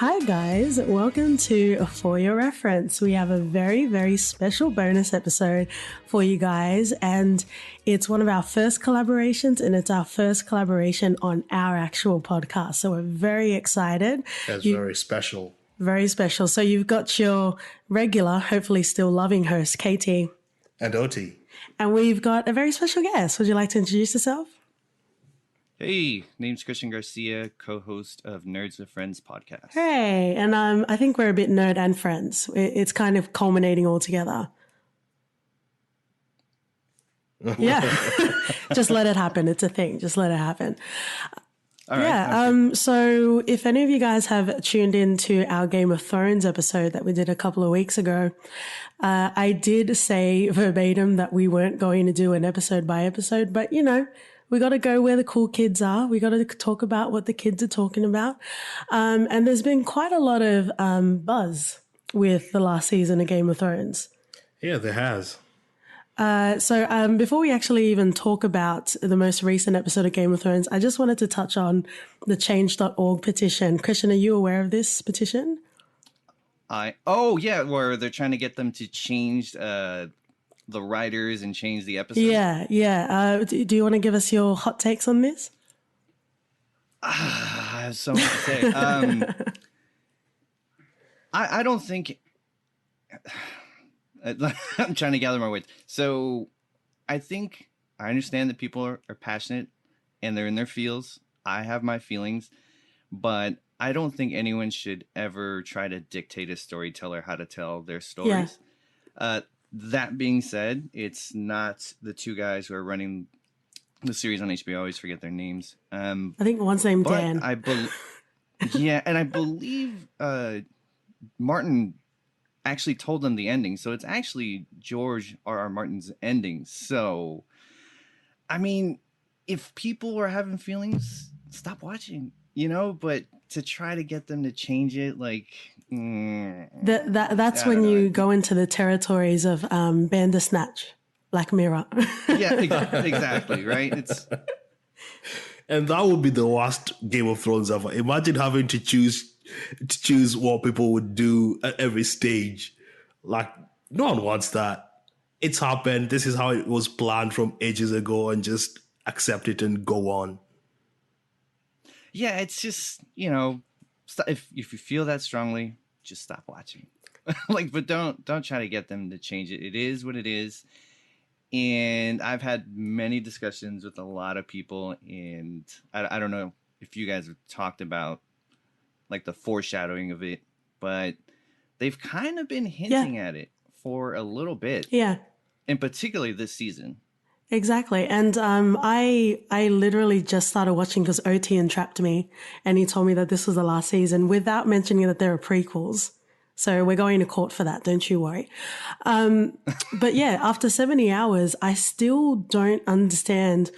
Hi guys, welcome to For Your Reference. We have a very, very special bonus episode for you guys, and it's one of our first collaborations, and it's our first collaboration on our actual podcast. So we're very excited. That's very special. Very special. So you've got your regular, hopefully still loving host, Katie. And OT. And we've got a very special guest. Would you like to introduce yourself? Hey, name's Christian Garcia, co-host of Nerds with Friends podcast. Hey, and I think we're a bit nerd and friends. It's kind of culminating all together. Yeah, just let it happen. It's a thing. Just let it happen. All right, yeah. So if any of you guys have tuned into our Game of Thrones episode that we did a couple of weeks ago, I did say verbatim that we weren't going to do an episode by episode, but you know, we got to go where the cool kids are. We got to talk about what the kids are talking about. And there's been quite a lot of buzz with the last season of Game of Thrones. Yeah, there has. So before we actually even talk about the most recent episode of Game of Thrones, I just wanted to touch on the change.org petition. Christian, are you aware of this petition? Where they're trying to get them to change the writers and change the episodes. Yeah. Do you want to give us your hot takes on this? I have so much to say. I don't think... I'm trying to gather my words. So I think I understand that people are passionate and they're in their feels. I have my feelings, but I don't think anyone should ever try to dictate a storyteller how to tell their stories. Yeah. That being said, it's not the two guys who are running the series on HBO. I always forget their names. I think one's named Dan. Yeah, and I believe Martin actually told them the ending. So it's actually George R.R. Martin's ending. So, I mean, if people are having feelings, stop watching, but to try to get them to change it, like... That's when you go into the territories of Bandersnatch, Black Mirror. Yeah, exactly, right? And that would be the worst Game of Thrones ever. Imagine having to choose what people would do at every stage. Like, no one wants that. It's happened. This is how it was planned from ages ago, and just accept it and go on. Yeah, it's just, if you feel that strongly, just stop watching. But don't try to get them to change it. It is what it is. And I've had many discussions with a lot of people, and I don't know if you guys have talked about like the foreshadowing of it, but they've kind of been hinting at it for a little bit. Yeah. And particularly this season. Exactly. And I literally just started watching because OT entrapped me, and he told me that this was the last season without mentioning that there are prequels. So we're going to court for that. Don't you worry. But yeah, after 70 hours, I still don't understand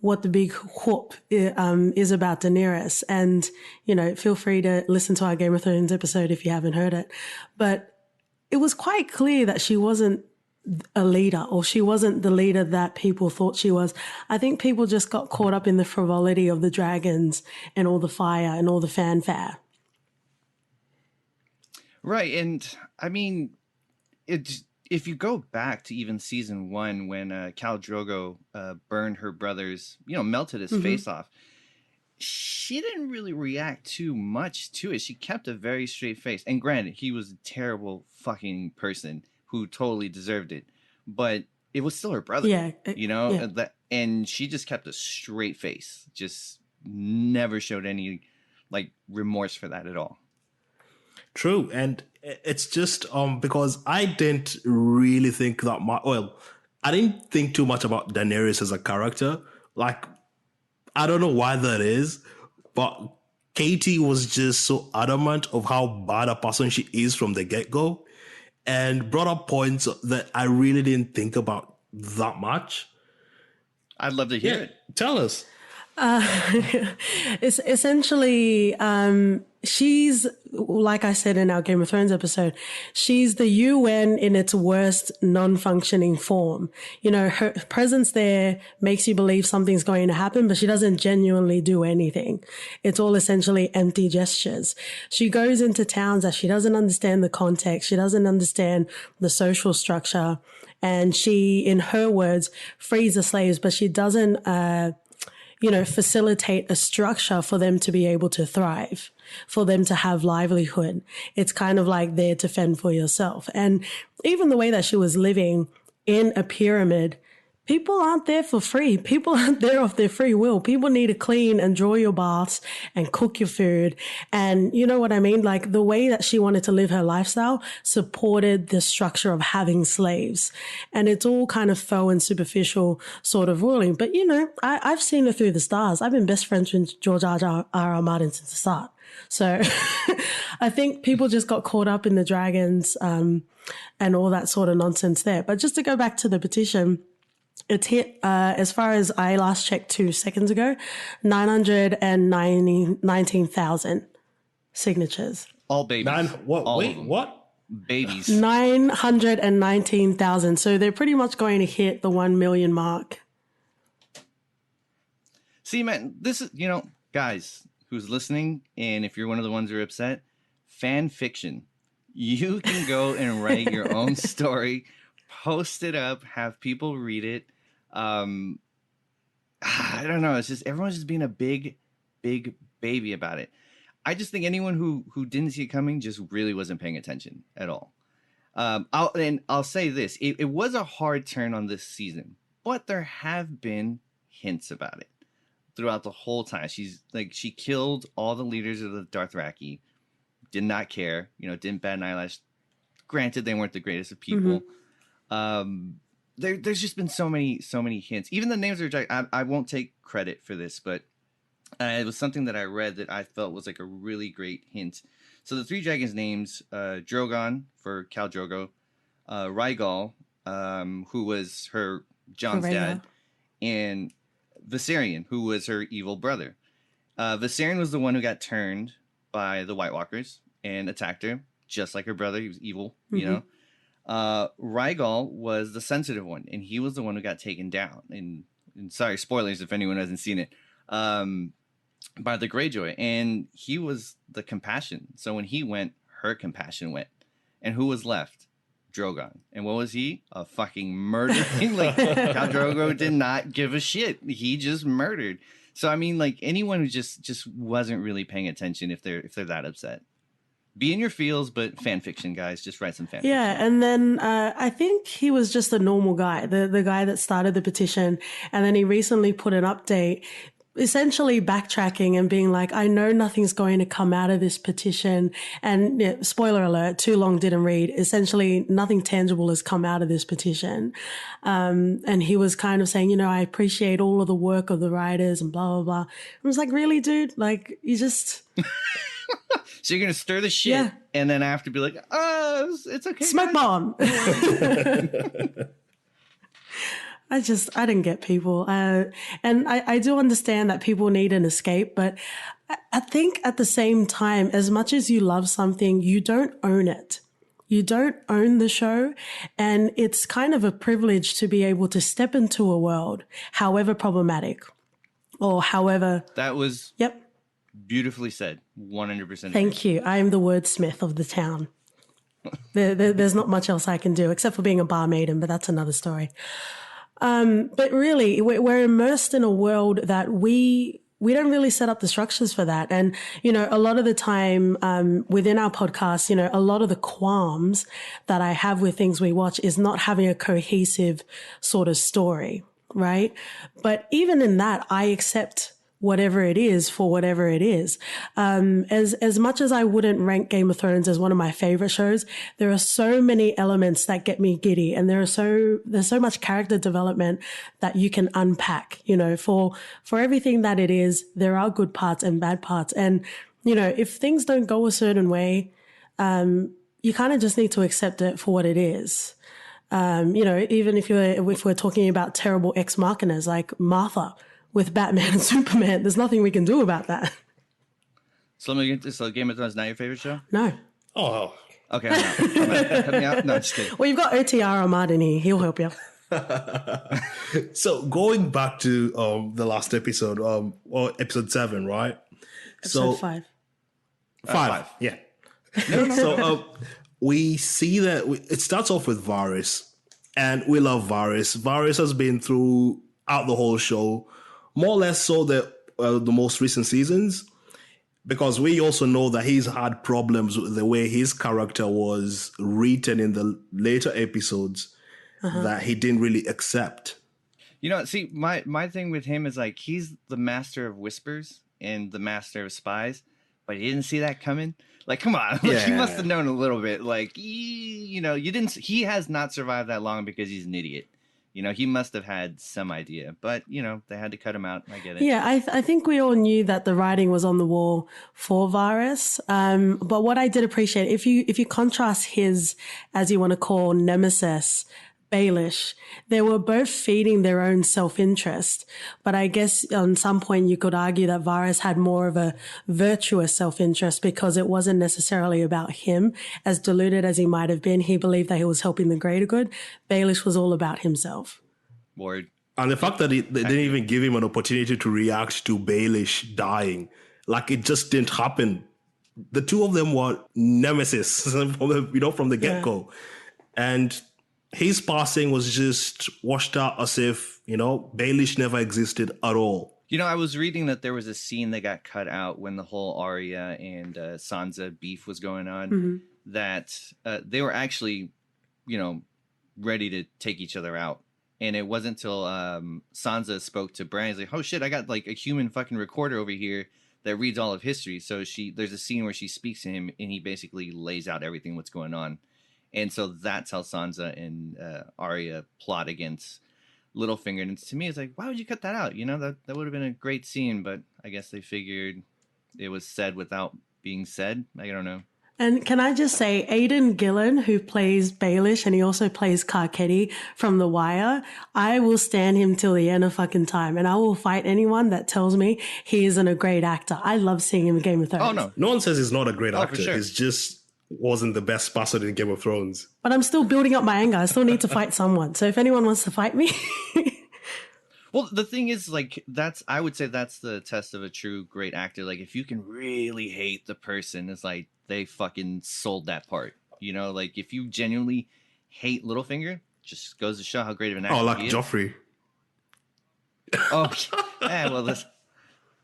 what the big whoop is about Daenerys. And, feel free to listen to our Game of Thrones episode if you haven't heard it. But it was quite clear that she wasn't a leader, or she wasn't the leader that people thought she was. I think people just got caught up in the frivolity of the dragons and all the fire and all the fanfare. Right. And I mean, if you go back to even season 1, when Khal Drogo burned her brother's, melted his face off, she didn't really react too much to it. She kept a very straight face. And granted, he was a terrible fucking person who totally deserved it, but it was still her brother. And she just kept a straight face, just never showed any remorse for that at all. True. And it's just because I didn't really think that much. Well, I didn't think too much about Daenerys as a character. I don't know why that is, but Katie was just so adamant of how bad a person she is from the get-go, and brought up points that I really didn't think about that much. I'd love to hear Yeah, it. tell us. It's essentially, she's, like I said in our Game of Thrones episode, she's the UN in its worst non-functioning form. You know, her presence there makes you believe something's going to happen, but she doesn't genuinely do anything. It's all essentially empty gestures. She goes into towns that she doesn't understand the context. She doesn't understand the social structure. And she, in her words, frees the slaves, but she doesn't, facilitate a structure for them to be able to thrive, for them to have livelihood. It's kind of like there to fend for yourself. And even the way that she was living in a pyramid, people aren't there for free. People aren't there off their free will. People need to clean and draw your baths and cook your food. And you know what I mean? Like the way that she wanted to live her lifestyle supported the structure of having slaves. And it's all kind of faux and superficial sort of ruling. But I've seen her through the stars. I've been best friends with George R.R. Martin since the start. So I think people just got caught up in the dragons, and all that sort of nonsense there. But just to go back to the petition, it's hit, as far as I last checked 2 seconds ago, 919,000 signatures. All babies. What? Babies. 919,000. So they're pretty much going to hit the 1 million mark. See, man, this is, guys who's listening, and if you're one of the ones who are upset, fan fiction. You can go and write your own story, post it up, have people read it. I don't know. It's just everyone's just being a big baby about it. I just think anyone who didn't see it coming just really wasn't paying attention at all. I'll say this: it was a hard turn on this season, but there have been hints about it throughout the whole time. She killed all the leaders of the Dothraki. Did not care. Didn't bat an eyelash. Granted, they weren't the greatest of people. Mm-hmm. There's just been so many hints. Even the names are. I won't take credit for this, but it was something that I read that I felt was like a really great hint. So the 3 dragons' names: Drogon for Khal Drogo, Rhaegal, who was her Jon's dad, and Viserion, who was her evil brother. Viserion was the one who got turned by the White Walkers and attacked her, just like her brother. He was evil, mm-hmm. Rhaegal was the sensitive one, and he was the one who got taken down. And sorry, spoilers if anyone hasn't seen it, by the Greyjoy. And he was the compassion. So when he went, her compassion went. And who was left? Drogon. And what was he? A fucking murdering. Khal Drogo did not give a shit. He just murdered. So I mean, anyone who just wasn't really paying attention, if they're that upset. Be in your feels, but fan fiction, guys. Just write some fan fiction. Yeah, and then I think he was just a normal guy, the guy that started the petition, and then he recently put an update, essentially backtracking and being like, I know nothing's going to come out of this petition. And spoiler alert, too long didn't read. Essentially, nothing tangible has come out of this petition. And he was kind of saying, I appreciate all of the work of the writers and blah, blah, blah. I was like, really, dude? You just... So you're going to stir the shit and then after be like, it's okay. Smoke bomb. I didn't get people. And I do understand that people need an escape, but I think at the same time, as much as you love something, you don't own it. You don't own the show. And it's kind of a privilege to be able to step into a world, however problematic or however. That was. Yep. Beautifully said. 100%. Thank you. I am the wordsmith of the town. There's not much else I can do except for being a bar maiden, but that's another story. But really, we're immersed in a world that we don't really set up the structures for that. And, a lot of the time, within our podcast, a lot of the qualms that I have with things we watch is not having a cohesive sort of story, right? But even in that, I accept whatever it is for whatever it is. As much as I wouldn't rank Game of Thrones as one of my favorite shows, there are so many elements that get me giddy, and there's so much character development that you can unpack, for everything that it is. There are good parts and bad parts. And, if things don't go a certain way, you kind of just need to accept it for what it is. Even if we're talking about terrible ex machinas like Martha with Batman and Superman, there's nothing we can do about that. So Game of Thrones not your favorite show? No. Oh, Okay, I'm out. Cut me out. No, just kidding. Well, you've got OTR Ahmad in here. He'll help you. so going back to the last episode, or episode 7, right? Episode 5. 5, yeah. So we see that it starts off with Varys, and we love Varys. Varys has been throughout the whole show, more or less so the most recent seasons, because we also know that he's had problems with the way his character was written in the later episodes that he didn't really accept. See, my thing with him is like he's the master of whispers and the master of spies, but he didn't see that coming. Like, come on, he must have known a little bit. Like, you didn't. He has not survived that long because he's an idiot. He must have had some idea, but they had to cut him out. I get it. Yeah, I think we all knew that the writing was on the wall for Varys. But what I did appreciate, if you contrast his, as you want to call, nemesis, Baelish, they were both feeding their own self-interest. But I guess on some point you could argue that Varys had more of a virtuous self-interest because it wasn't necessarily about him. As deluded as he might have been, he believed that he was helping the greater good. Baelish was all about himself. Word. And the fact that they didn't even give him an opportunity to react to Baelish dying, like it just didn't happen. The two of them were nemesis from the get-go. And his passing was just washed out as if, Baelish never existed at all. I was reading that there was a scene that got cut out when the whole Arya and Sansa beef was going on, that they were actually, ready to take each other out. And it wasn't until Sansa spoke to Bran. He's like, oh shit, I got like a human fucking recorder over here that reads all of history. So there's a scene where she speaks to him and he basically lays out everything what's going on. And so that's how Sansa and Arya plot against Littlefinger. And to me, it's like, why would you cut that out? That would have been a great scene, but I guess they figured it was said without being said. I don't know. And can I just say, Aidan Gillen, who plays Baelish, and he also plays Carcetti from The Wire, I will stand him till the end of fucking time, and I will fight anyone that tells me he isn't a great actor. I love seeing him in Game of Thrones. Oh, no. No one says he's not a great actor. For sure. He's just wasn't the best person in Game of Thrones. But I'm still building up my anger. I still need to fight someone. So if anyone wants to fight me... Well, the thing is, like, I would say that's the test of a true great actor. Like, if you can really hate the person, it's like they fucking sold that part. Like, if you genuinely hate Littlefinger, just goes to show how great of an actor Oh, like he is. Joffrey. Oh,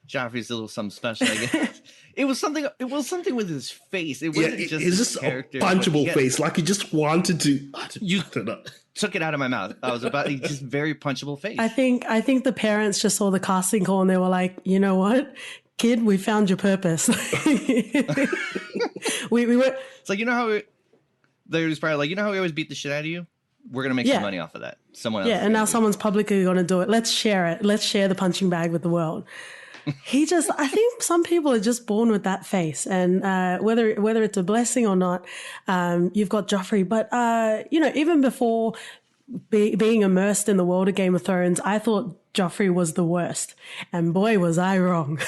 Joffrey's a little something special, I guess. It was something with his face. It wasn't just it's his just character. a punchable face. Like he just wanted to. You I don't know. took it out of my mouth. I was about just very punchable face. I think the parents just saw the casting call and they were like, you know what, kid, we found your purpose. we were. It's like, how they was probably like, how we always beat the shit out of you. We're gonna make some money off of that. Someone else. Yeah, and now someone's publicly going to do it. Let's share it. Let's share the punching bag with the world. I think some people are just born with that face, and whether it's a blessing or not, you've got Joffrey. But even before being immersed in the world of Game of Thrones, I thought Joffrey was the worst, and boy was I wrong.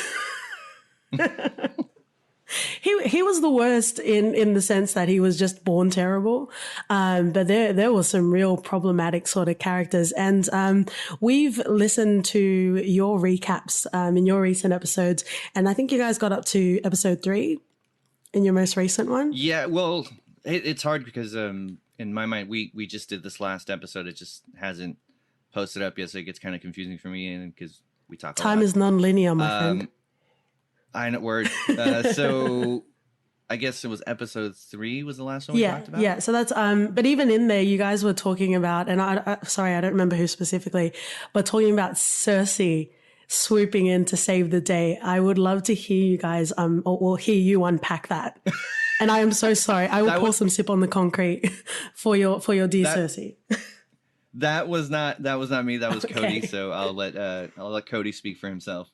He was the worst in the sense that he was just born terrible. But there were some real problematic sort of characters. And we've listened to your recaps in your recent episodes. And I think you guys got up to episode 3 in your most recent one. Yeah, well, it's hard because in my mind, we just did this last episode. It just hasn't posted up yet, so it gets kind of confusing for me. And because we talk a lot. Time is non-linear, my friend. I know, word. So I guess it was episode 3 was the last one we talked about. Yeah. So that's, but even in there, you guys were talking about, and sorry, I don't remember who specifically, but talking about Cersei swooping in to save the day. I would love to hear you guys, or hear you unpack that. And I am so sorry. I will pour some sip on the concrete for your dear Cersei. That was not me. That was Okay. Cody. So I'll let Cody speak for himself.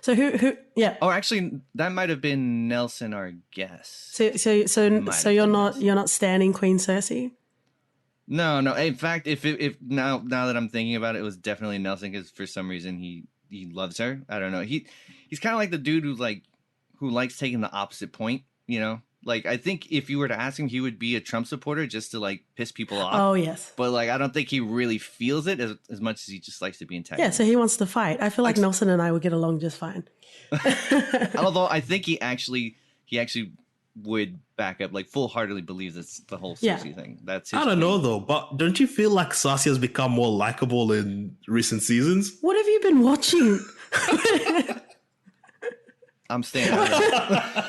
So who? Yeah. Oh, actually, that might have been Nelson, our guest. So you're not standing Queen Cersei? No, no. In fact, if now that I'm thinking about it, it was definitely Nelson because for some reason he loves her. I don't know. He's kind of like the dude who likes taking the opposite point. You know, like I think if you were to ask him, he would be a Trump supporter just to like piss people off. Oh, yes. But like I don't think he really feels it as much as he just likes to be Yeah, antagonist. so he wants to fight. I feel like Nelson and I would get along just fine. Although I think he actually would back up, like full-heartedly believes it's the whole Cersei thing. That's his I don't know claim. though, but don't you feel like Cersei has become more likable in recent seasons? What have you been watching? I'm staying out of it.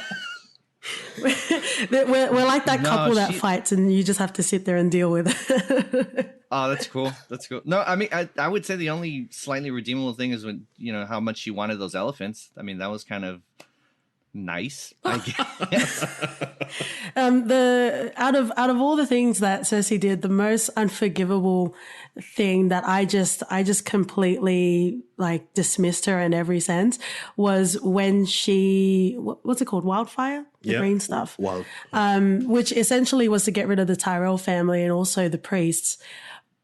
We're like that No, couple that fights and you just have to sit there and deal with it. Oh, that's cool. That's cool. No, I mean, I would say the only slightly redeemable thing is when, you know, how much she wanted those elephants. I mean, that was kind of nice, I guess. Out of all the things that Cersei did, the most unforgivable thing that I just completely like dismissed her in every sense was when she what's it called, wildfire, the green stuff, which essentially was to get rid of the Tyrell family and also the priests,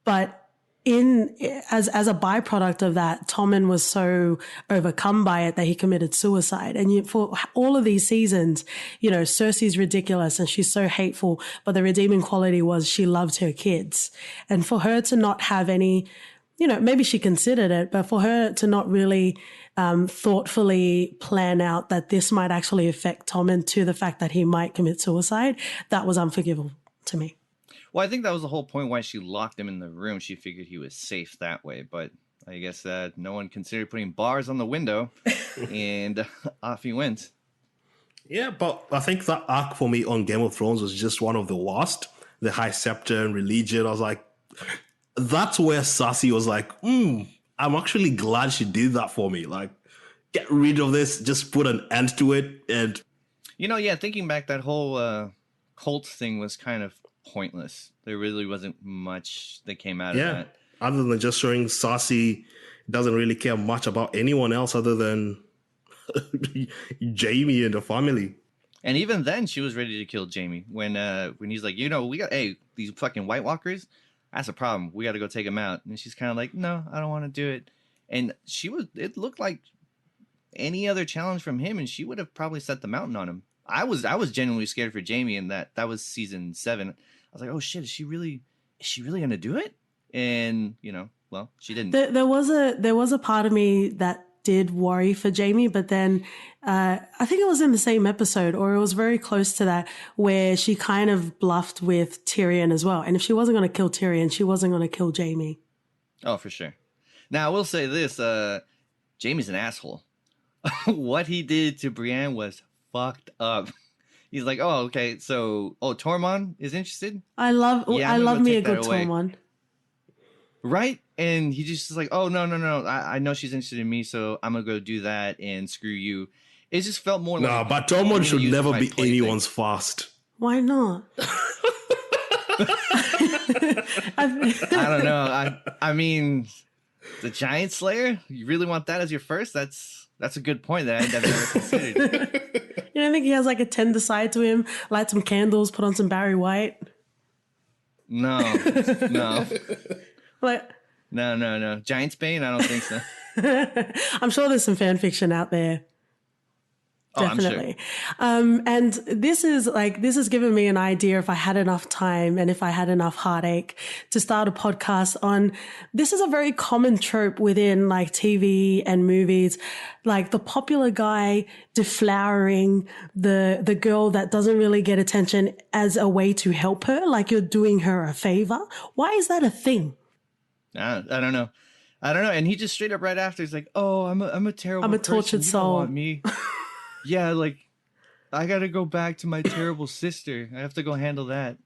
but as a byproduct of that, Tommen was so overcome by it that he committed suicide. And for all of these seasons, you know, Cersei's ridiculous and she's so hateful, but the redeeming quality was she loved her kids. And for her to not have any, you know, maybe she considered it, but for her to not really thoughtfully plan out that this might actually affect Tommen to the fact that he might commit suicide, that was unforgivable to me. Well, I think that was the whole point why she locked him in the room. She figured he was safe that way, but I guess no one considered putting bars on the window, and off he went. Yeah, but I think that arc for me on Game of Thrones was just one of the worst. The High Scepter and religion. I was like, that's where Cersei was like, I'm actually glad she did that for me. Like, get rid of this, just put an end to it. And you know, yeah, thinking back, that whole cult thing was kind of pointless. There really wasn't much that came out of that. Other than just showing Cersei doesn't really care much about anyone else other than Jaime and the family. And even then, she was ready to kill Jaime when he's like, you know, we got these fucking White Walkers. That's a problem. We got to go take them out. And she's kind of like, no, I don't want to do it. And it looked like any other challenge from him, and she would have probably set the mountain on him. I was genuinely scared for Jaime, and that was season 7. I was like, oh shit, is she really gonna do it? And you know, well, she didn't. There was a part of me that did worry for Jaime, but then I think it was in the same episode, or it was very close to that, where she kind of bluffed with Tyrion as well. And if she wasn't going to kill Tyrion, she wasn't going to kill Jaime. Oh, for sure. Now I will say this: Jaime's an asshole. What he did to Brienne was fucked up. He's like, oh, okay, so Tormund is interested. I love me a good Tormund. Right? And he just is like, oh, no. I know she's interested in me, so I'm going to go do that and screw you. It just felt more like... No, but Tormund should never be anyone's fast. Why not? I don't know. I mean, the Giant Slayer? You really want that as your first? That's a good point that I've never considered. You don't think he has like a tender side to him? Light some candles, put on some Barry White? No. Like, no. Giant Bane? I don't think so. I'm sure there's some fan fiction out there. Definitely. I'm sure. And this has given me an idea, if I had enough time and if I had enough heartache, to start a podcast on, this is a very common trope within like TV and movies, like the popular guy deflowering the girl that doesn't really get attention as a way to help her, like you're doing her a favor. Why is that a thing? I don't know. And he just straight up right after, he's like, oh, I'm a terrible I'm a person. tortured soul. You don't want me. Yeah, like, I gotta go back to my terrible sister. I have to go handle that.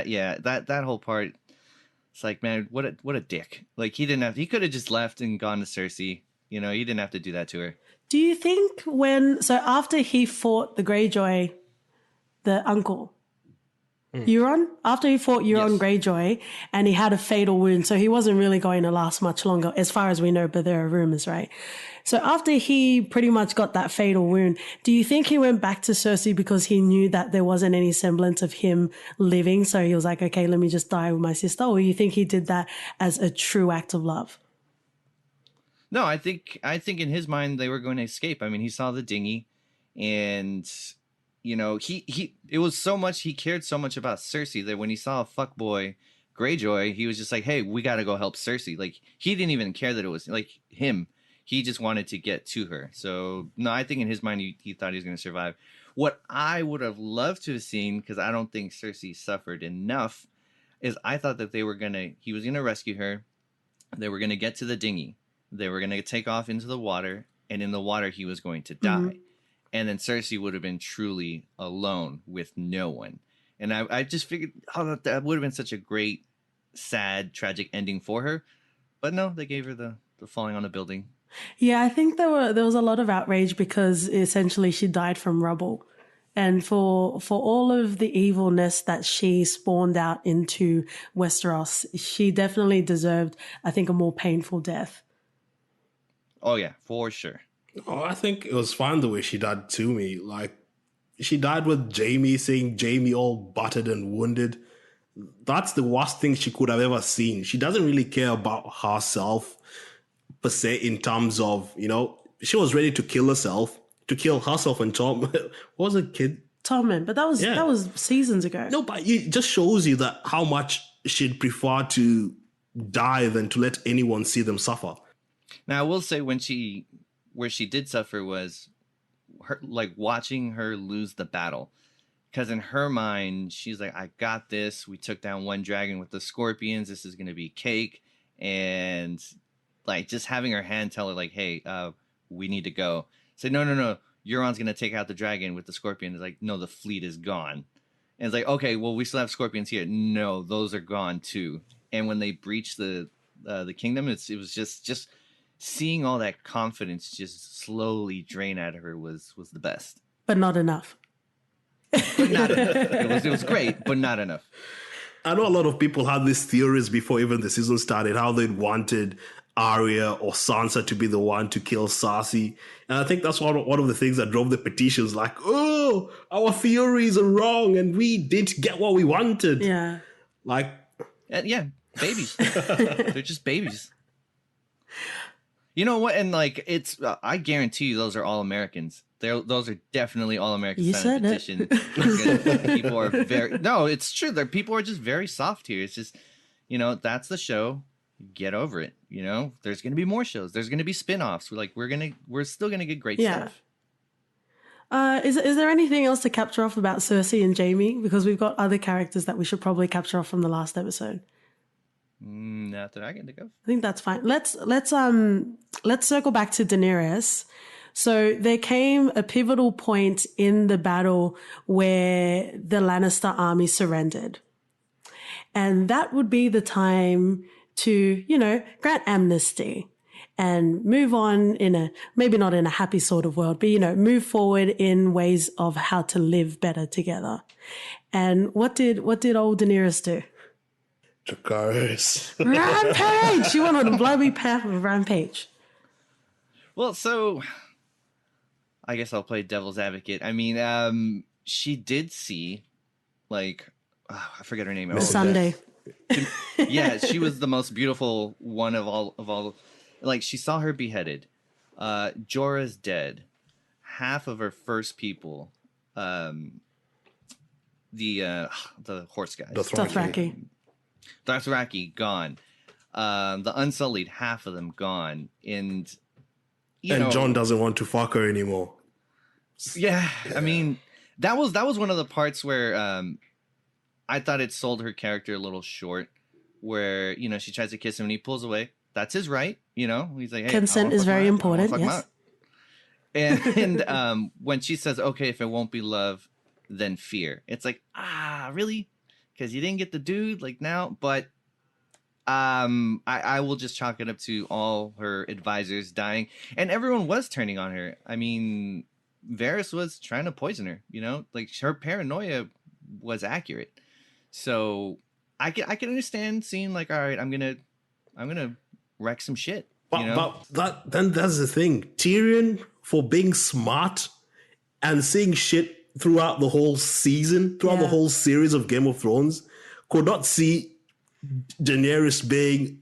Yeah, that whole part. It's like, man, what a dick. Like, he could have just left and gone to Cersei. You know, he didn't have to do that to her. Do you think after he fought the Greyjoy, the uncle, Euron, after he fought Euron Yes. Greyjoy and he had a fatal wound, so he wasn't really going to last much longer, as far as we know, but there are rumors, right? So after he pretty much got that fatal wound, do you think he went back to Cersei because he knew that there wasn't any semblance of him living? So he was like, okay, let me just die with my sister. Or you think he did that as a true act of love? No, I think in his mind they were going to escape. I mean, he saw the dinghy, and he it was so much, he cared so much about Cersei that when he saw a fuckboy Greyjoy, he was just like, hey, we got to go help Cersei. Like, he didn't even care that it was like him. He just wanted to get to her. So no, I think in his mind he thought he was going to survive. What I would have loved to have seen, because I don't think Cersei suffered enough, is I thought that he was gonna rescue her. They were gonna get to the dinghy. They were gonna take off into the water, and in the water he was going to die. And then Cersei would have been truly alone with no one. And I just figured, oh, that would have been such a great, sad, tragic ending for her. But no, they gave her the falling on a building. Yeah, I think there was a lot of outrage because essentially she died from rubble. And for all of the evilness that she spawned out into Westeros, she definitely deserved, I think, a more painful death. Oh yeah, for sure. Oh, I think it was fine the way she died to me. Like, she died with Jamie, seeing Jamie all battered and wounded. That's the worst thing she could have ever seen. She doesn't really care about herself per se, in terms of, she was ready to kill herself, and Tom. What was a kid? Tommen, but that was seasons ago. No, but it just shows you that how much she'd prefer to die than to let anyone see them suffer. Now I will say, where she did suffer was her, like, watching her lose the battle. Because in her mind, she's like, I got this. We took down one dragon with the scorpions. This is going to be cake. And like, just having her hand tell her like, hey, we need to go. Say, no. Euron's going to take out the dragon with the scorpion. It's like, no, the fleet is gone. And it's like, okay, well, we still have scorpions here. No, those are gone too. And when they breached the kingdom, it was just seeing all that confidence just slowly drain out of her was the best. But not enough. But not enough. It was great, but not enough. I know a lot of people had these theories before even the season started, how they wanted Arya or Sansa to be the one to kill Cersei. And I think that's one of the things that drove the petitions, like, oh, our theories are wrong and we didn't get what we wanted. Yeah. Like, yeah, babies. They're just babies. You know what? And like, it's I guarantee you those are all Americans. Those are definitely all Americans. You said petition. People are it's true. People are just very soft here. It's just, that's the show. Get over it. There's going to be more shows. There's going to be spin-offs. We're still going to get great stuff. Is there anything else to capture off about Cersei and Jamie? Because we've got other characters that we should probably capture off from the last episode. Not that I can think of. I think that's fine. Let's circle back to Daenerys. So there came a pivotal point in the battle where the Lannister army surrendered. And that would be the time to, grant amnesty and move on maybe not in a happy sort of world, but, move forward in ways of how to live better together. And what did old Daenerys do? Dracarys. Rampage! She went on a bloody path of rampage. Well, so I guess I'll play devil's advocate. I mean, she did see, like, I forget her name. Sunday. Yeah, she was the most beautiful one of all. Like, she saw her beheaded. Jorah's dead. Half of her first people, the horse guys, Dothraki gone. The Unsullied, half of them gone, and Jon doesn't want to fuck her anymore. Yeah, I mean, that was one of the parts where I thought it sold her character a little short, where she tries to kiss him and he pulls away. That's his right, he's like, hey, consent is very important. Yes. And when she says, okay, if it won't be love, then fear. It's like, really? Because you didn't get the dude, like, now. But I will just chalk it up to all her advisors dying, and everyone was turning on her. I mean, Varys was trying to poison her. Like, her paranoia was accurate. So I can understand seeing like, all right, I'm gonna wreck some shit. You know? But that's the thing. Tyrion, for being smart and seeing shit throughout the whole season, throughout the Yeah. whole series of Game of Thrones, could not see Daenerys being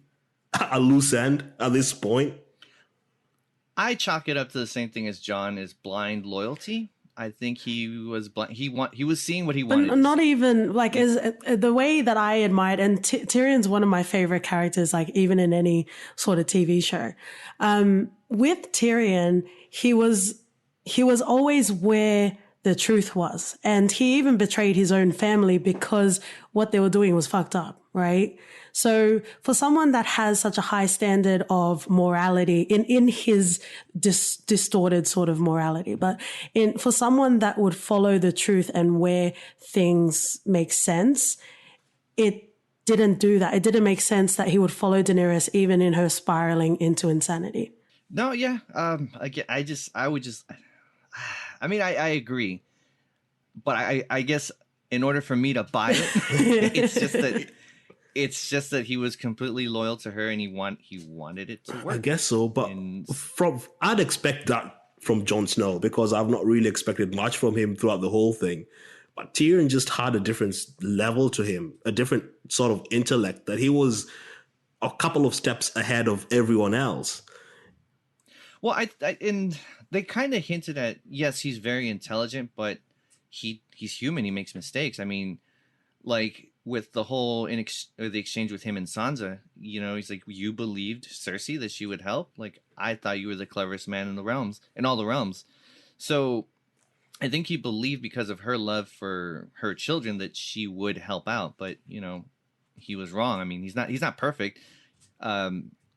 a loose end at this point. I chalk it up to the same thing as John is blind loyalty. I think he was blind. He was seeing what he But wanted. not even like is the way that I admired, and Tyrion's one of my favorite characters, like even in any sort of TV show. With Tyrion, he was always where the truth was, and he even betrayed his own family because what they were doing was fucked up, right? So for someone that has such a high standard of morality in his distorted sort of morality, but for someone that would follow the truth and where things make sense, it didn't do that. It didn't make sense that he would follow Daenerys even in her spiraling into insanity. No, yeah. I would just. I mean, I agree, but I guess in order for me to buy it, it's just that he was completely loyal to her and he wanted it to work. I guess so, but And I'd expect that from Jon Snow because I've not really expected much from him throughout the whole thing. But Tyrion just had a different level to him, a different sort of intellect that he was a couple of steps ahead of everyone else. well, and they kind of hinted at, yes, he's very intelligent, but he's human. He makes mistakes. I mean, like with the whole the exchange with him and Sansa, you know, he's like, you believed Cersei that she would help. Like, I thought you were the cleverest man in all the realms. So I think he believed because of her love for her children that she would help out. But you know, he was wrong. I mean, he's not perfect.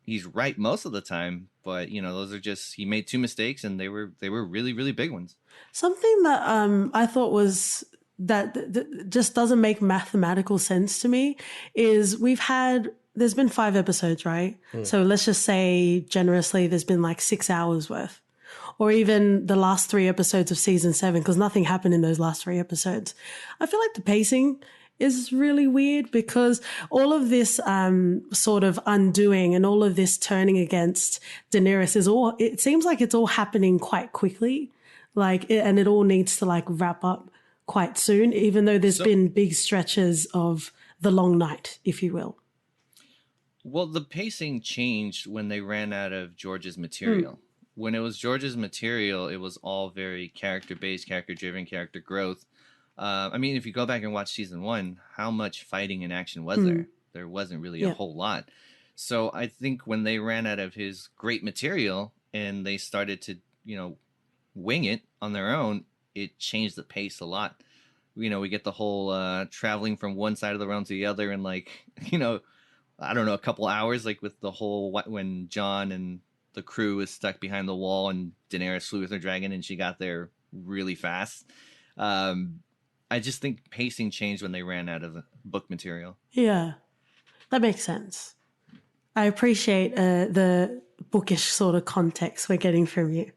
He's right most of the time, but you know, those are just, he made two mistakes and they were really, really big ones. Something that I thought was that just doesn't make mathematical sense to me is there's been 5 episodes, right? So let's just say generously there's been like 6 hours worth. Or even the last 3 episodes of season 7, because nothing happened in those last 3 episodes. I feel like the pacing is really weird because all of this sort of undoing and all of this turning against Daenerys it seems like it's all happening quite quickly. And it all needs to like wrap up quite soon, even though there's been big stretches of the long night, if you will. Well, the pacing changed when they ran out of George's material. When it was George's material, it was all very character-based, character-driven, character growth. I mean, if you go back and watch season 1, how much fighting and action was there? There wasn't really a whole lot. So I think when they ran out of his great material and they started to, you know, wing it on their own, it changed the pace a lot. You know, we get the whole traveling from one side of the realm to the other in like, you know, I don't know, a couple hours, like with the whole when John and the crew is stuck behind the wall and Daenerys flew with her dragon and she got there really fast. I just think pacing changed when they ran out of the book material. Yeah, that makes sense. I appreciate the bookish sort of context we're getting from you.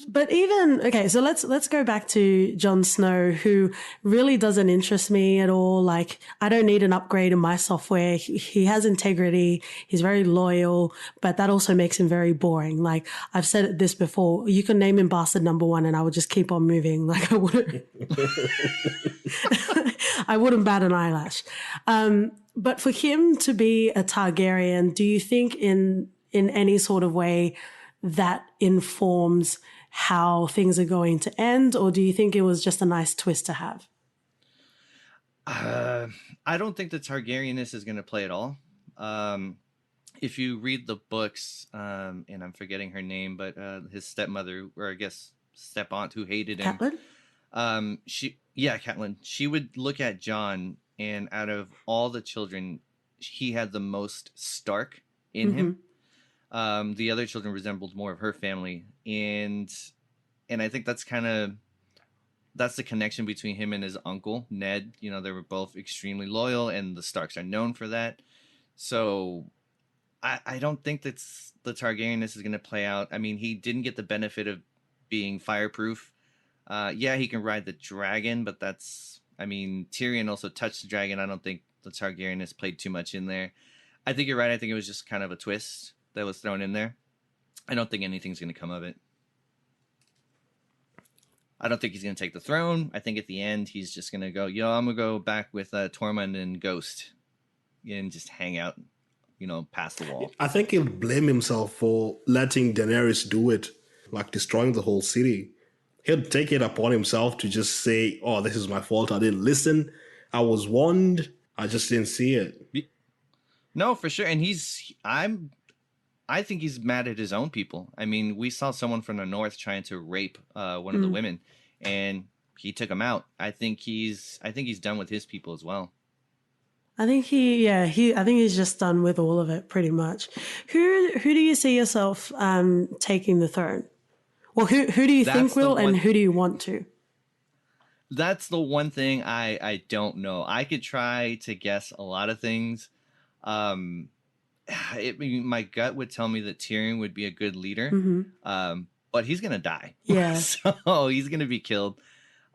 But even okay, so let's go back to Jon Snow, who really doesn't interest me at all. Like, I don't need an upgrade in my software. He has integrity. He's very loyal, but that also makes him very boring. Like, I've said this before. You can name him bastard number 1, and I would just keep on moving. Like, I wouldn't, I wouldn't bat an eyelash. But for him to be a Targaryen, do you think in any sort of way that informs how things are going to end, or do you think it was just a nice twist to have? I don't think the Targaryenness is going to play at all. If you read the books, and I'm forgetting her name, but his stepmother, or I guess step aunt, who hated him, Catelyn? Catelyn. She would look at John, and out of all the children, he had the most Stark in him. The other children resembled more of her family, and I think that's the connection between him and his uncle Ned. You know, they were both extremely loyal, and the Starks are known for that. So I don't think the Targaryenness is going to play out. I mean, he didn't get the benefit of being fireproof. Yeah, he can ride the dragon, but Tyrion also touched the dragon. I don't think the Targaryen has played too much in there. I think you're right. I think it was just kind of a twist that was thrown in there. I don't think anything's going to come of it. I don't think he's going to take the throne. I think at the end, he's just going to go, I'm going to go back with Tormund and Ghost and just hang out, past the wall. I think he'll blame himself for letting Daenerys do it, like destroying the whole city. He'll take it upon himself to just say, oh, this is my fault. I didn't listen. I was warned. I just didn't see it. No, for sure. And I think he's mad at his own people. I mean, we saw someone from the north trying to rape one of the women, and he took him out. I think he's done with his people as well. I think he's just done with all of it pretty much. Who do you see yourself taking the throne? Well, who do you think will, and who do you want to? That's the one thing I don't know. I could try to guess a lot of things. My gut would tell me that Tyrion would be a good leader, but he's gonna die. Yeah, so he's gonna be killed.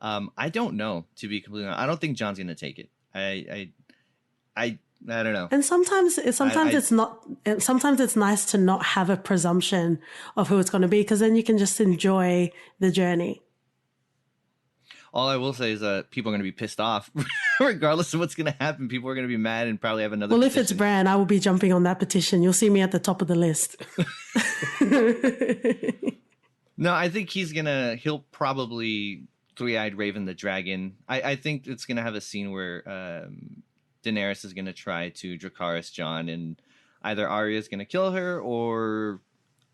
I don't know, to be completely honest. I don't think Jon's gonna take it. I don't know. And sometimes it's not. Sometimes it's nice to not have a presumption of who it's going to be, because then you can just enjoy the journey. All I will say is that people are going to be pissed off, regardless of what's going to happen. People are going to be mad and probably have another. Well, petition. If it's Bran, I will be jumping on that petition. You'll see me at the top of the list. No, I think he'll probably three-eyed Raven the dragon. I think it's going to have a scene where Daenerys is going to try to Dracarys Jon, and either Arya is going to kill her or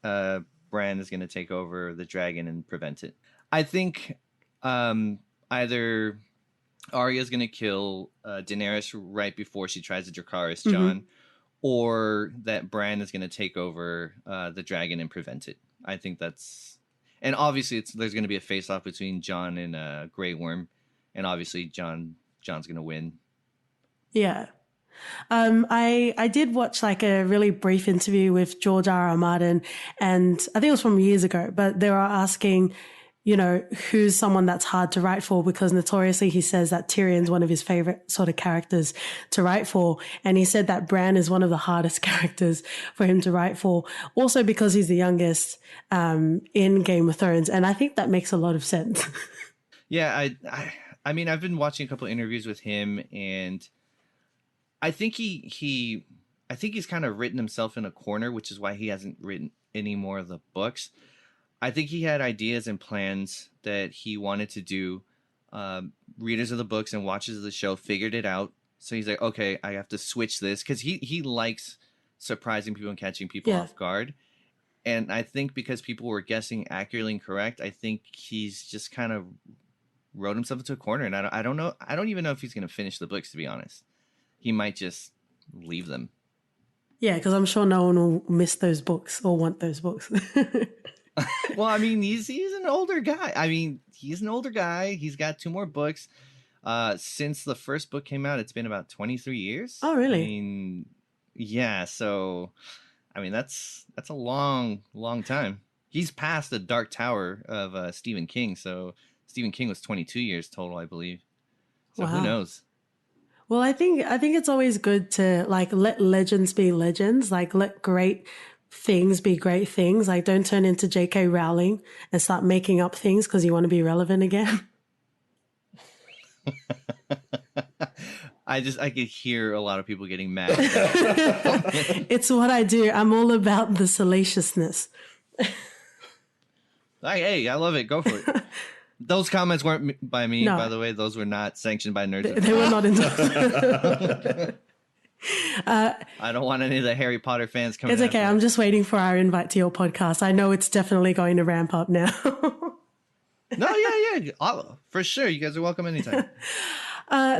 Bran is going to take over the dragon and prevent it. I think either Arya is going to kill Daenerys right before she tries to Dracarys Jon, or that Bran is going to take over the dragon and prevent it. I think that's... And obviously there's going to be a face-off between Jon and Grey Worm, and obviously Jon's going to win. Yeah. I did watch like a really brief interview with George R.R. Martin, and I think it was from years ago, but they were asking, who's someone that's hard to write for, because notoriously he says that Tyrion's one of his favorite sort of characters to write for. And he said that Bran is one of the hardest characters for him to write for, also because he's the youngest in Game of Thrones. And I think that makes a lot of sense. Yeah, I mean, I've been watching a couple of interviews with him, and I think he's kind of written himself in a corner, which is why he hasn't written any more of the books. I think he had ideas and plans that he wanted to do. Readers of the books and watchers of the show figured it out. So he's like, okay, I have to switch this, because he likes surprising people and catching people off guard. And I think because people were guessing accurately and correct, I think he's just kind of wrote himself into a corner. And I don't know. I don't even know if he's going to finish the books, to be honest. He might just leave them. Yeah, because I'm sure no one will miss those books or want those books. Well, I mean, he's an older guy. He's got 2 more books. Since the first book came out, it's been about 23 years. Oh, really? I mean, yeah. So, I mean, that's a long, long time. He's past the Dark Tower of Stephen King. So Stephen King was 22 years total, I believe. So Who knows? Well, I think it's always good to like let legends be legends, like let great things be great things. Like don't turn into J.K. Rowling and start making up things because you want to be relevant again. I could hear a lot of people getting mad. It's what I do. I'm all about the salaciousness. Hey, I love it. Go for it. Those comments weren't by me, by the way. Those were not sanctioned by Nerds. They were not endorsed. I don't want any of the Harry Potter fans coming. It's okay. I'm just waiting for our invite to your podcast. I know it's definitely going to ramp up now. No, yeah. For sure. You guys are welcome anytime.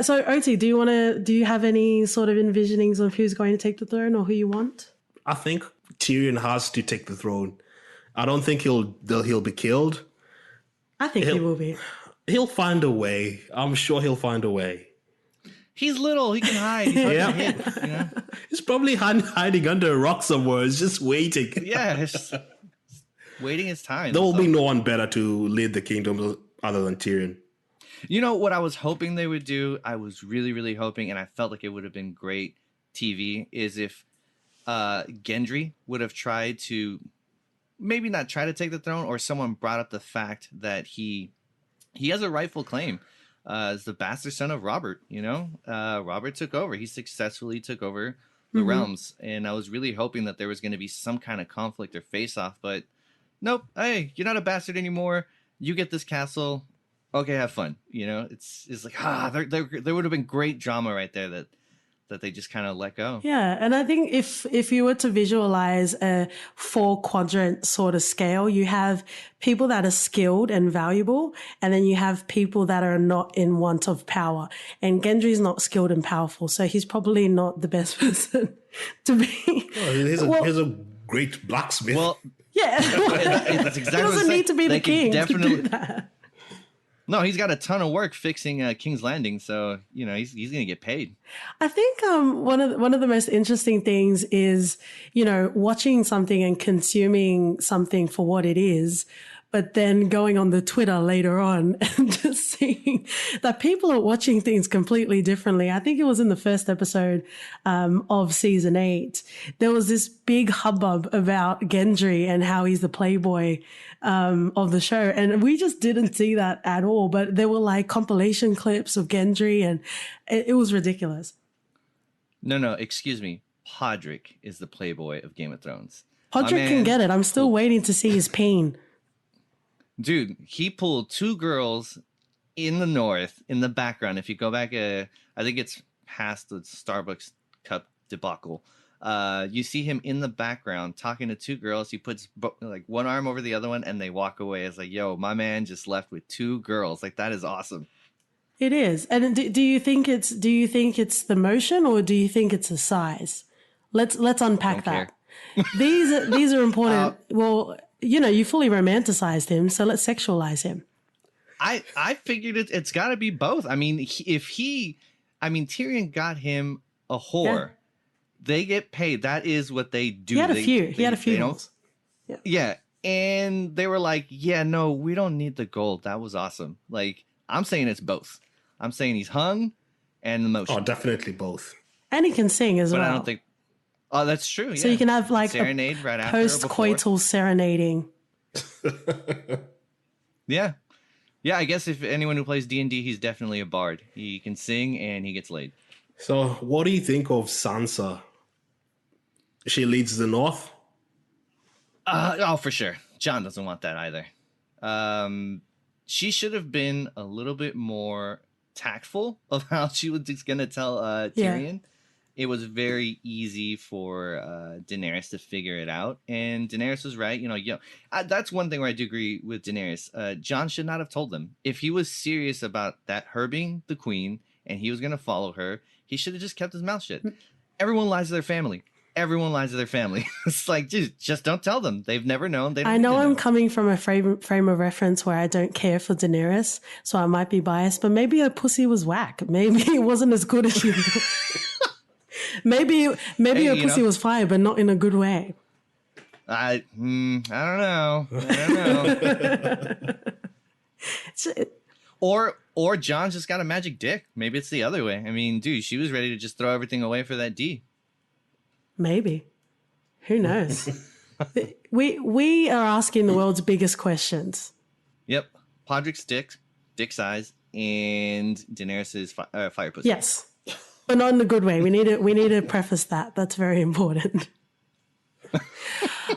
So, Oti, do you have any sort of envisionings of who's going to take the throne or who you want? I think Tyrion has to take the throne. I don't think he'll be killed. I think he will be. He'll find a way. I'm sure he'll find a way. He's little. He can hide. He's hard to hit, He's probably hiding under a rock somewhere. He's just waiting. Yeah, waiting his time. There will be no one better to lead the kingdom other than Tyrion. You know what I was hoping they would do? I was really, really hoping, and I felt like it would have been great TV, is if Gendry would have tried to maybe not try to take the throne, or someone brought up the fact that he has a rightful claim as the bastard son of Robert. Robert took over. He successfully took over the realms, and I was really hoping that there was going to be some kind of conflict or face off, but nope. Hey, you're not a bastard anymore. You get this castle. Okay, have fun. It's like there would have been great drama right there that they just kind of let go. Yeah, and I think if you were to visualize a 4-quadrant sort of scale, you have people that are skilled and valuable, and then you have people that are not in want of power. And Gendry's not skilled and powerful, so he's probably not the best person to be. Oh, he's a great blacksmith. Well, yeah, that's exactly. He doesn't need to be the king definitely to do that. No, he's got a ton of work fixing King's Landing, so he's gonna get paid. I think one of the most interesting things is watching something and consuming something for what it is, but then going on the Twitter later on and just seeing that people are watching things completely differently. I think it was in the first episode of season 8. There was this big hubbub about Gendry and how he's the playboy of the show. And we just didn't see that at all. But there were like compilation clips of Gendry, and it was ridiculous. No, excuse me. Podrick is the playboy of Game of Thrones. Podrick can get it. I'm still waiting to see his peen. Dude, he pulled 2 girls in the north in the background. If you go back, I think it's past the Starbucks cup debacle. You see him in the background talking to 2 girls. He puts like one arm over the other one, and they walk away. It's like, yo, my man just left with 2 girls. Like, that is awesome. It is. And do you think it's the motion, or do you think it's the size? Let's unpack that. These are important. Well, you fully romanticized him, so let's sexualize him. I figured it's got to be both. I mean, Tyrion got him a whore. Yeah. They get paid. That is what they do. He had a few. Yeah. And they were like, yeah, no, we don't need the gold. That was awesome. Like, I'm saying it's both. I'm saying he's hung and the motion. Oh, definitely both. And he can sing as well. But I don't think. Oh, that's true. So you can have like serenade right after, post-coital serenading. Yeah. I guess if anyone who plays D&D, he's definitely a bard. He can sing and he gets laid. So, what do you think of Sansa? She leads the North. For sure. Jon doesn't want that either. She should have been a little bit more tactful of how she was going to tell Tyrion. Yeah. It was very easy for Daenerys to figure it out, and Daenerys was right. That's one thing where I do agree with Daenerys. Jon should not have told them. If he was serious about her being the queen and he was going to follow her, he should have just kept his mouth shut. Everyone lies to their family. It's like, dude, just don't tell them. They've never known. I know I'm coming from a frame of reference where I don't care for Daenerys, so I might be biased, but maybe her pussy was whack. Maybe it wasn't as good as she Maybe her pussy was fire, but not in a good way. I don't know. Or Jon just got a magic dick. Maybe it's the other way. I mean, dude, she was ready to just throw everything away for that D. Maybe. Who knows? we are asking the world's biggest questions. Yep. Podrick's dick size, and Daenerys' fire pussy. Yes. But not in the good way. We need to preface that. That's very important.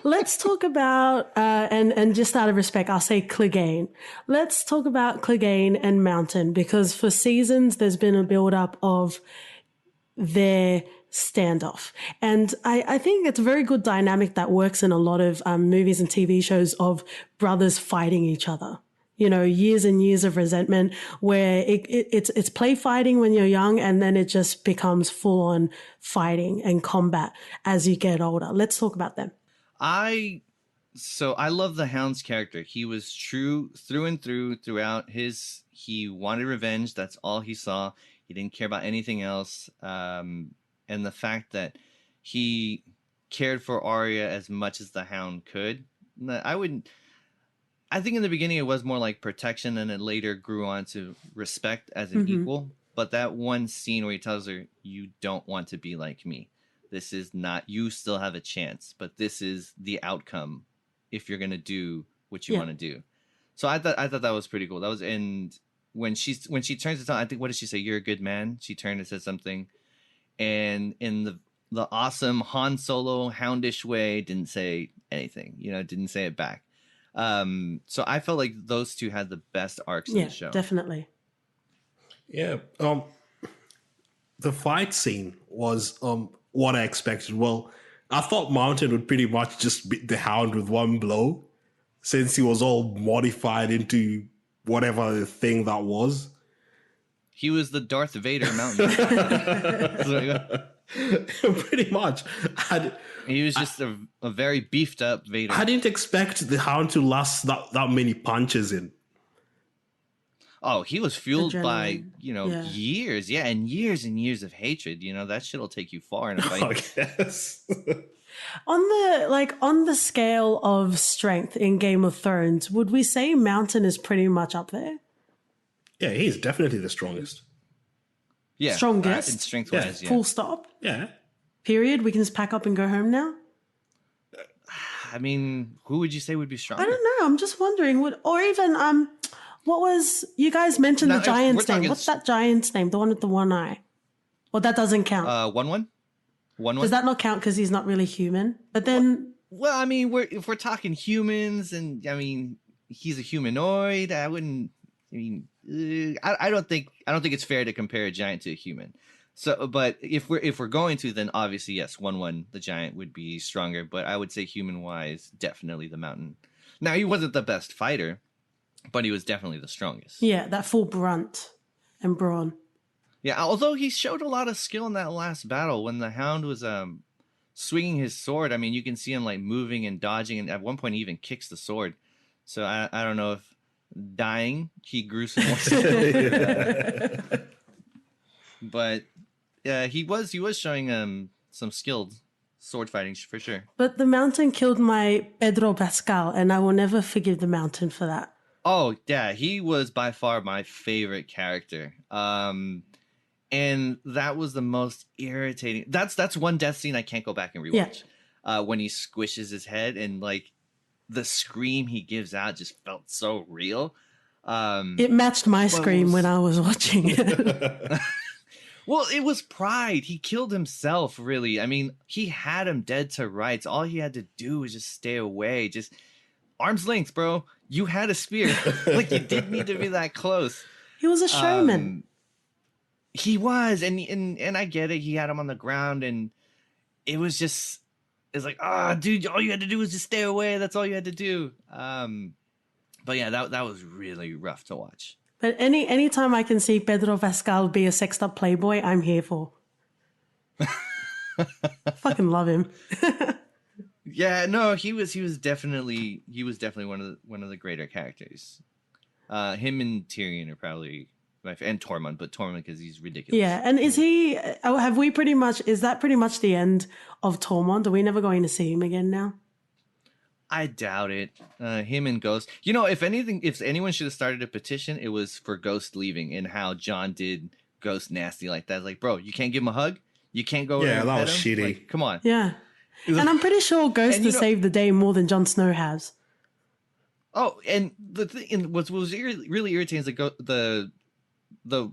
Let's talk about, and just out of respect, I'll say Clegane. Let's talk about Clegane and Mountain, because for seasons there's been a build-up of their standoff. And I think it's a very good dynamic that works in a lot of movies and TV shows of brothers fighting each other. Years and years of resentment where it's play fighting when you're young, and then it just becomes full on fighting and combat as you get older. Let's talk about them. I love the Hound's character. He was true through and throughout he wanted revenge. That's all he saw. He didn't care about anything else. And the fact that he cared for Arya as much as the Hound could, I think in the beginning it was more like protection, and it later grew on to respect as an equal. But that one scene where he tells her, "You don't want to be like me. This is not. You still have a chance, but this is the outcome if you're gonna do what you want to do." So I thought that was pretty cool. That was and when she turns to tell, I think, what did she say? "You're a good man." She turned and said something, and in the awesome Han Solo houndish way, didn't say anything. Didn't say it back. So I felt like those two had the best arcs in the show. Definitely. Yeah. The fight scene was what I expected. Well, I thought Mountain would pretty much just beat the Hound with one blow, since he was all modified into whatever the thing that was. He was the Darth Vader Mountain. Pretty much. He was just a very beefed up Vader. I didn't expect the Hound to last that many punches in. Oh, he was fueled by, Adrenaline. years. Yeah, and years of hatred. That shit'll take you far in a fight. I guess. On the scale of strength in Game of Thrones, would we say Mountain is pretty much up there? Yeah, he's definitely the strongest. Yeah. Strongest? In strength-wise, yeah. Full stop? Yeah. Period? We can just pack up and go home now? I mean, who would you say would be stronger? I don't know. I'm just wondering. What was, you guys mentioned Now, the if we're giant's name. talking What's that giant's name? The one with the one eye. Well, that doesn't count. 1-1? 1-1? Does that not count because he's not really human? But then, Well, I mean, if we're talking humans, and I mean, he's a humanoid. I wouldn't. I mean, I don't think it's fair to compare a giant to a human. So, but if we're going to, then obviously yes, 1-1, the giant would be stronger. But I would say human wise, definitely the Mountain. Now, he wasn't the best fighter, but he was definitely the strongest. yeah, that full brunt and brawn. Yeah, although he showed a lot of skill in that last battle when the Hound was swinging his sword. I mean, you can see him like moving and dodging, and at one point he even kicks the sword. So I don't know if dying he grew some more skill. But yeah, he was showing some skilled sword fighting for sure. But the Mountain killed my Pedro Pascal, and I will never forgive the Mountain for that. Oh yeah, he was by far my favorite character. And that was the most irritating. That's one death scene I can't go back and rewatch. When he squishes his head, and like the scream he gives out just felt so real. It matched my scream when I was watching it. Well, it was pride. He killed himself, really. I mean, he had him dead to rights. All he had to do was just stay away. Just arm's length, bro. You had a spear. Like, you didn't need to be that close. He was a showman. He was, and I get it. He had him on the ground, and it was just, it's like, dude, all you had to do was just stay away. That's all you had to do. But yeah, that was really rough to watch. But any time I can see Pedro Pascal be a sexed up playboy, I'm here for. Fucking love him. Yeah, no, he was definitely one of the greater characters. Him and Tyrion are probably and Tormund, but Tormund because he's ridiculous. Yeah, and is that pretty much the end of Tormund? Are we never going to see him again now? I doubt it. Him and Ghost. If anyone should have started a petition, it was for Ghost leaving, and how Jon did Ghost nasty like that. Like, bro, you can't give him a hug. You can't go. Yeah, and that pet was him? shitty. Like, come on. Yeah, and I'm pretty sure Ghost has saved the day more than Jon Snow has. Oh, and the thing, and what was really irritating is the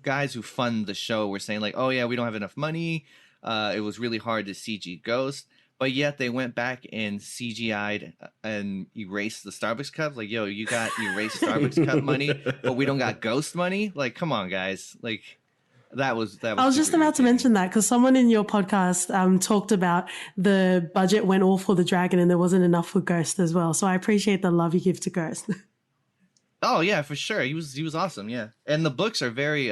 guys who fund the show were saying like, oh yeah, we don't have enough money. It was really hard to CG Ghost. But yet they went back and CGI'd and erased the Starbucks cup. Like, yo, you got erased Starbucks cup money, but we don't got Ghost money. Like, come on, guys. Like, that was. I was just about to mention that because someone in your podcast talked about the budget went all for the dragon and there wasn't enough for Ghost as well. So I appreciate the love you give to Ghost. Oh yeah, for sure. He was awesome. Yeah, and the books are very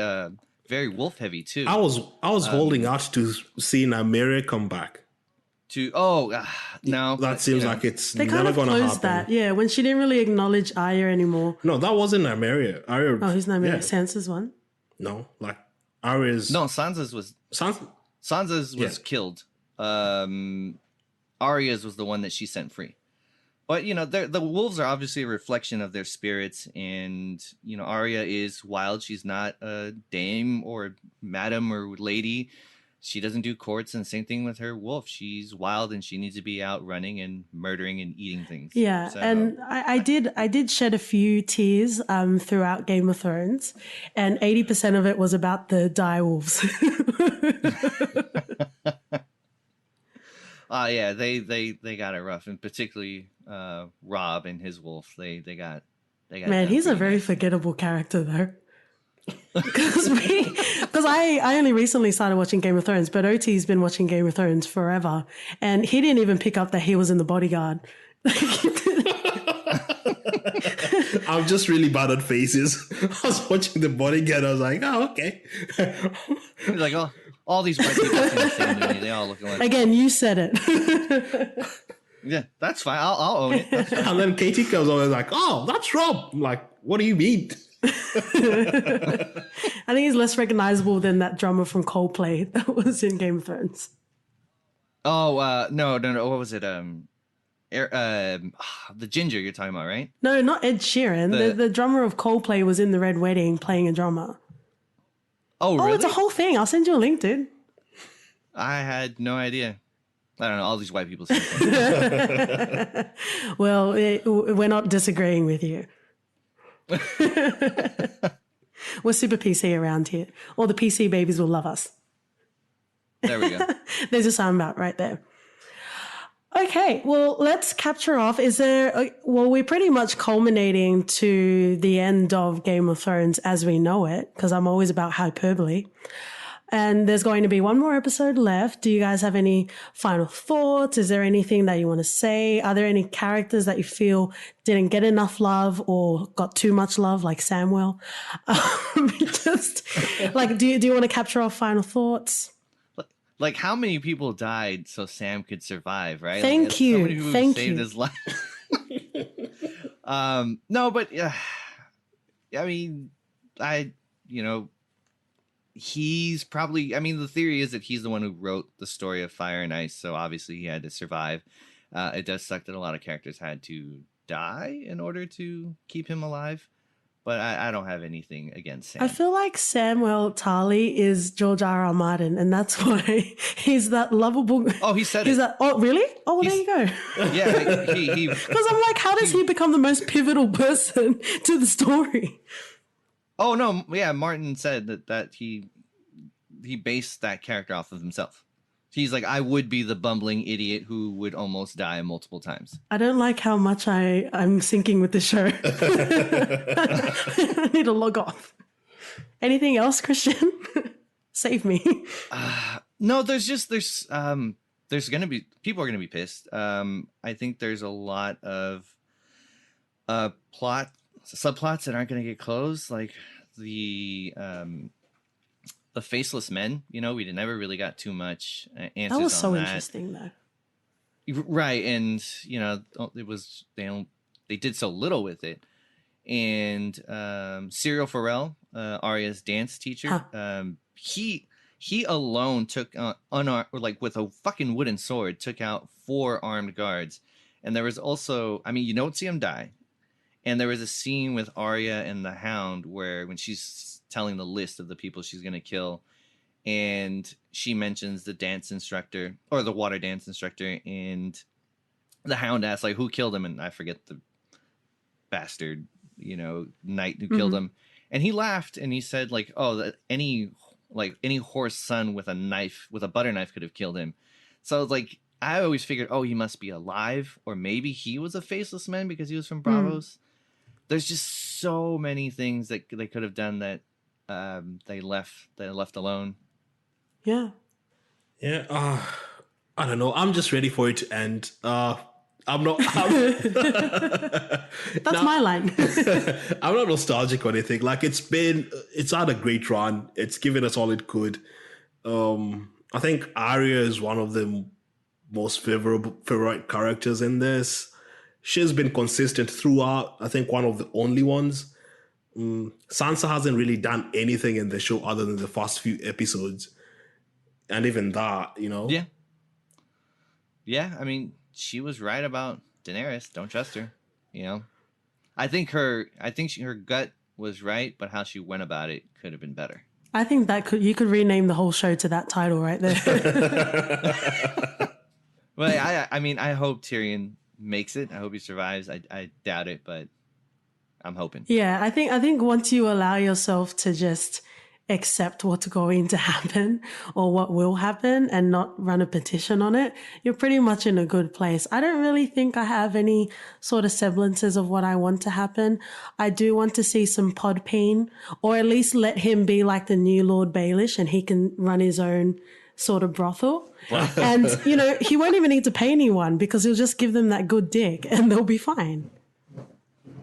very wolf heavy too. I was holding out to see Nymeria come back. No, that seems like it's they never kind of going to closed happen. that, yeah, when she didn't really acknowledge Arya anymore. No, that wasn't Nymeria. Arya. Oh, who's Nymeria? Yeah. Sansa's one. No, like Arya's. No, Sansa's was Yeah. killed. Arya's was the one that she sent free. But the wolves are obviously a reflection of their spirits, and Arya is wild. She's not a dame or madam or lady. She doesn't do courts, and same thing with her wolf. She's wild, and she needs to be out running and murdering and eating things. Yeah, So, and I did shed a few tears throughout Game of Thrones, and 80% of it was about the dire wolves. yeah, they got it rough, and particularly Rob and his wolf. They got Man, done he's a pretty very nasty. forgettable character, though. Because I only recently started watching Game of Thrones, but OT's been watching Game of Thrones forever, and he didn't even pick up that he was in The Bodyguard. I'm just really bad at faces. I was watching The Bodyguard. I was like, oh, okay. He's like, oh, all these white people in the same movie. They all look alike. Again, you said it. Yeah, that's fine. I'll own it. That's fine. And then Katie comes over and is like, oh, that's Rob. I'm like, what do you mean? I think he's less recognizable than that drummer from Coldplay that was in Game of Thrones. Oh, no. What was it? The ginger you're talking about, right? No, not Ed Sheeran. The drummer of Coldplay was in The Red Wedding playing a drummer. Oh, really? Oh, it's a whole thing. I'll send you a link, dude. I had no idea. I don't know. All these white people say Well, we're not disagreeing with you. We're super PC around here. All the PC babies will love us. There we go. There's a soundbite right there. Okay, well, let's capture off. We're pretty much culminating to the end of Game of Thrones as we know it, because I'm always about hyperbole. And there's going to be one more episode left. Do you guys have any final thoughts? Is there anything that you want to say? Are there any characters that you feel didn't get enough love or got too much love, like Samwell? Just like, do you want to capture off final thoughts? Like, how many people died so Sam could survive, right? Thank you. So many people Thank saved you. his life. No, but I mean, he's probably, I mean, the theory is that he's the one who wrote the story of Fire and Ice, so obviously he had to survive. It does suck that a lot of characters had to die in order to keep him alive, but I don't have anything against Sam. I feel like Samwell Tarly is George R.R. Martin, and that's why he's that lovable. Oh, he said he's it. That, oh, really? Oh, well, there you go. Yeah, he Because I'm like, how does he become the most pivotal person to the story? Oh no, yeah, Martin said that he based that character off of himself. He's like, I would be the bumbling idiot who would almost die multiple times. I don't like how much I'm syncing with the show. I need to log off. Anything else, Christian? Save me. No, there's gonna be people are gonna be pissed. I think there's a lot of subplots that aren't gonna get closed, like the faceless men. We never really got too much answers. That was on so that. interesting, though. Right, and it was they did so little with it. And Cyril Farrell, Arya's dance teacher, he alone took unarmed, like with a fucking wooden sword, took out 4 armed guards. And there was also, I mean, you don't see him die. And there was a scene with Arya and the Hound where when she's telling the list of the people she's going to kill, and she mentions the dance instructor or the water dance instructor, and the Hound asks, like, who killed him? And I forget the bastard, knight who killed him. And he laughed and he said, like, oh, that any horse son with a butter knife could have killed him. So like, I always figured, oh, he must be alive, or maybe he was a faceless man because he was from Bravos. There's just so many things that they could have done that they left alone. Yeah. I don't know. I'm just ready for it to end. I'm not. That's my line. I'm not nostalgic or anything. Like, it's had a great run. It's given us all it could. I think Arya is one of the most favorite characters in this. She's been consistent throughout. I think one of the only ones. Sansa hasn't really done anything in the show other than the first few episodes, and even that, Yeah. I mean, she was right about Daenerys. Don't trust her. You know, I think her gut was right, but how she went about it could have been better. I think you could rename the whole show to that title right there. Well, I mean, I hope Tyrion makes it. I hope he survives. I doubt it, but I'm hoping. Yeah, I think once you allow yourself to just accept what's going to happen or what will happen and not run a petition on it, you're pretty much in a good place. I don't really think I have any sort of semblances of what I want to happen. I do want to see some Podbean, or at least let him be like the new Lord Baelish and he can run his own sort of brothel. And, he won't even need to pay anyone because he'll just give them that good dick and they'll be fine.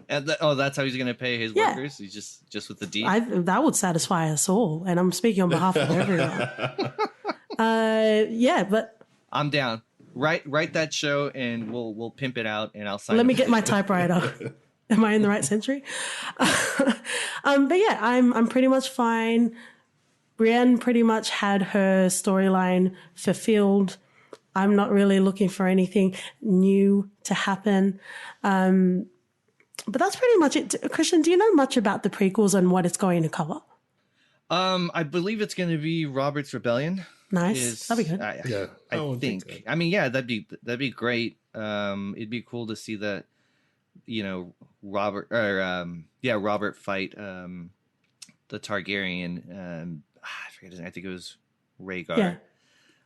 And that's how he's going to pay his workers? He's just with the D? That would satisfy us all. And I'm speaking on behalf of everyone. But I'm down. Write that show and we'll pimp it out and I'll sign. Let me get my typewriter. Am I in the right century? But yeah, I'm pretty much fine. Brienne pretty much had her storyline fulfilled. I'm not really looking for anything new to happen. But that's pretty much it. Christian, do you know much about the prequels and what it's going to cover? I believe it's going to be Robert's Rebellion. Nice. That'd be good. I think. So. I mean, yeah, that'd be great. It'd be cool to see that, Robert fight the Targaryen. I forget his name. I think it was Rhaegar. Yeah.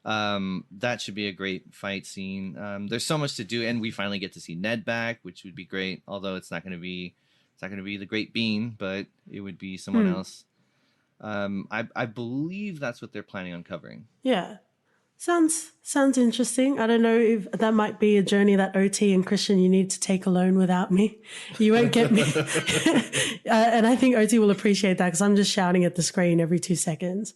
That should be a great fight scene. There's so much to do, and we finally get to see Ned back, which would be great. Although it's not going to be the Great Bean, but it would be someone else. I believe that's what they're planning on covering. Yeah, sounds interesting. I don't know if that might be a journey that OT and Christian you need to take alone without me. You won't get me, and I think OT will appreciate that because I'm just shouting at the screen every 2 seconds.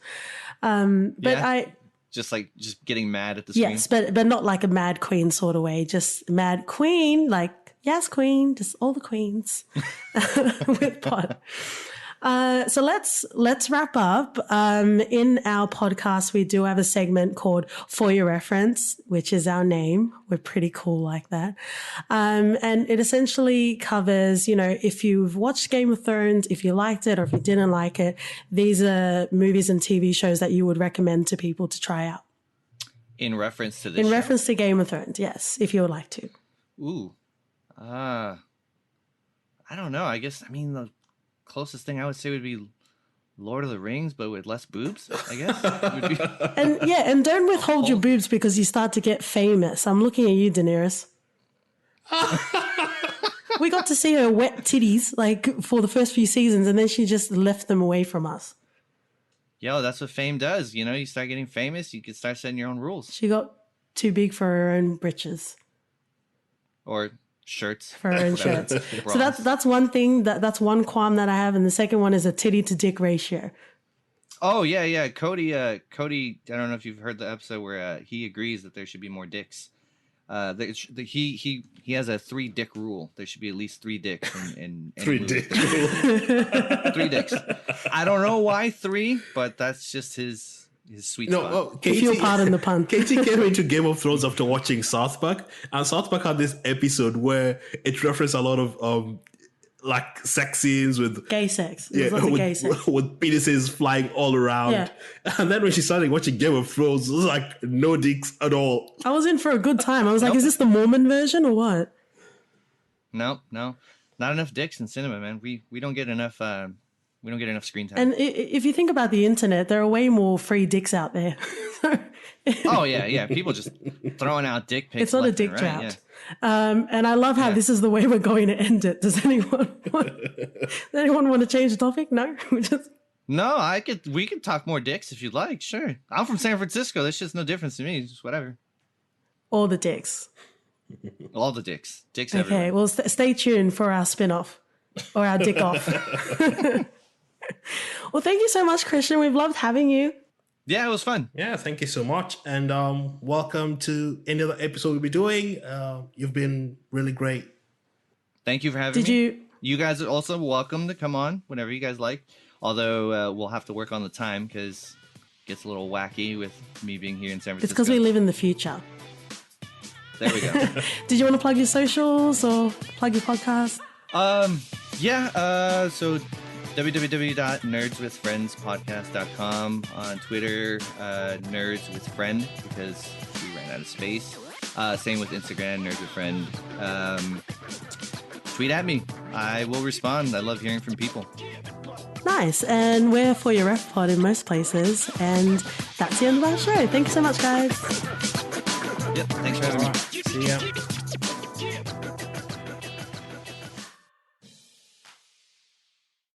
Just getting mad at the screen. Yes, but not like a mad queen sort of way. Just mad queen, like, yes, queen, just all the queens with Pod. So let's wrap up. In our podcast, we do have a segment called For Your Reference, which is our name. We're pretty cool like that. And it essentially covers, if you've watched Game of Thrones, if you liked it or if you didn't like it, these are movies and TV shows that you would recommend to people to try out. In reference to this In show? reference to Game of Thrones, yes, if you would like to. Ooh. I don't know. I guess, the closest thing I would say would be Lord of the Rings, but with less boobs, I guess. Would be... And don't withhold your boobs because you start to get famous. I'm looking at you, Daenerys. We got to see her wet titties for the first few seasons, and then she just left them away from us. Yo, that's what fame does. You start getting famous, you can start setting your own rules. She got too big for her own britches. Or shirts. For her own shirts. So that's one thing, that's one qualm that I have, and the second one is a titty to dick ratio. Oh, yeah. Cody, I don't know if you've heard the episode where he agrees that there should be more dicks. He has a 3 dick rule. There should be at least 3 dicks in 3 dicks rule. 3 dicks. I don't know why 3, but that's just his sweet spot. Katie, if you'll pardon the pun. Katie came into Game of Thrones after watching South Park, and South Park had this episode where it referenced a lot of sex scenes with gay sex. With penises flying all around. Yeah. And then when she started watching Game of Thrones, it was like no dicks at all. I was in for a good time. I was like, is this the Mormon version or what? No. Not enough dicks in cinema, man. We don't get enough screen time. And if you think about the internet, there are way more free dicks out there. Oh yeah. People just throwing out dick pics. It's not a dick drought. Yeah. And I love how this is the way we're going to end it. Does anyone want to change the topic? No? No, we could talk more dicks if you'd like. Sure. I'm from San Francisco. There's just no difference to me. It's just whatever. All the dicks. All the dicks. Dicks okay, everywhere. Well, stay tuned for our spin-off or our dick off. Well, thank you so much, Christian. We've loved having you. Yeah, it was fun. Yeah, thank you so much. And welcome to any other episode we'll be doing. You've been really great. Thank you for having me. You guys are also welcome to come on whenever you guys like. Although we'll have to work on the time because it gets a little wacky with me being here in San Francisco. It's because we live in the future. There we go. Did you want to plug your socials or plug your podcast? So www.nerdswithfriendspodcast.com, on Twitter, nerdswithfriend, because we ran out of space. Same with Instagram, nerdswithfriend. Tweet at me. I will respond. I love hearing from people. Nice. And we're For Your Ref Pod in most places. And that's the end of our show. Thank you so much, guys. Yep. Thanks for having me. See ya.